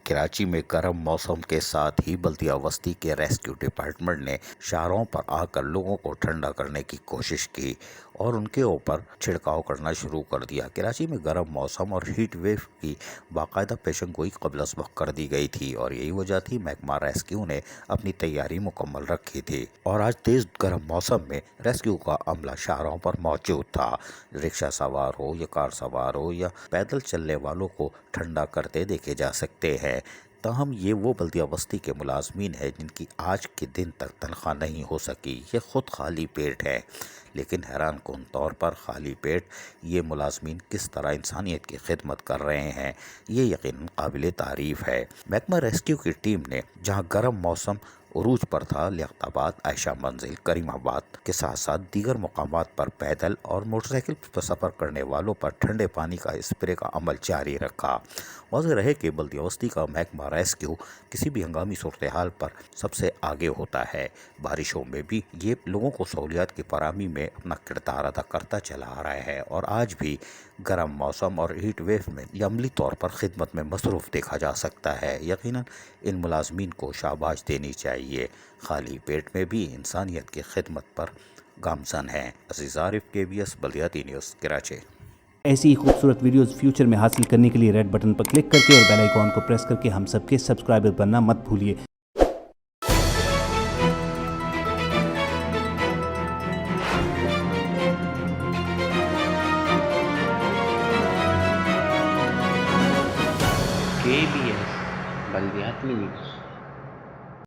کراچی میں گرم موسم کے ساتھ ہی بلدیہ وسطی کے ریسکیو ڈپارٹمنٹ نے شاہراہوں پر آ کر لوگوں کو ٹھنڈا کرنے کی کوشش کی اور ان کے اوپر چھڑکاؤ کرنا شروع کر دیا۔ کراچی میں گرم موسم اور ہیٹ ویو کی باقاعدہ پیشن گوئی قبل از وقت کر دی گئی تھی اور یہی وجہ تھی محکمہ ریسکیو نے اپنی تیاری مکمل رکھی تھی اور آج تیز گرم موسم میں ریسکیو کا عملہ شاہراہوں پر موجود تھا۔ رکشہ سوار ہو یا کار سوار ہو یا پیدل چلنے والوں کو ٹھنڈا کرتے دیکھے جا سکتے ہیں۔ تاہم یہ وہ بلدیہ وسطی کے ملازمین ہیں جن کی آج کے دن تک تنخواہ نہیں ہو سکی۔ یہ خود خالی پیٹ ہے، لیکن حیران کن طور پر خالی پیٹ یہ ملازمین کس طرح انسانیت کی خدمت کر رہے ہیں، یہ یقیناً قابل تعریف ہے۔ محکمہ ریسکیو کی ٹیم نے جہاں گرم موسم عروج پر تھا، لیاقت آباد، عائشہ منزل، کریم آباد کے ساتھ ساتھ دیگر مقامات پر پیدل اور موٹر سائیکل پر سفر کرنے والوں پر ٹھنڈے پانی کا اسپرے کا عمل جاری رکھا۔ واضح رہے کہ بلدیہ وسطی کا محکمہ ریسکیو کسی بھی ہنگامی صورتحال پر سب سے آگے ہوتا ہے۔ بارشوں میں بھی یہ لوگوں کو سہولیات کی فراہمی میں اپنا کردار ادا کرتا چلا آ رہا ہے اور آج بھی گرم موسم اور ہیٹ ویو میں یہ عملی طور پر خدمت میں مصروف دیکھا جا سکتا ہے۔ یقیناً ان ملازمین کو شاباش دینی چاہیے، خالی پیٹ میں بھی انسانیت کی خدمت پر گامزن ہیں۔ عزیز عارف، KBS بلدیاتی نیوز، کراچی۔ ایسی ہی خوبصورت ویڈیوز فیوچر میں حاصل کرنے کے لیے ریڈ بٹن پر کلک کر کے اور بیل آئیکن کو پریس کر کے ہم سب کے سبسکرائبر بننا مت بھولیے۔ KBS بلدیاتی نیوز۔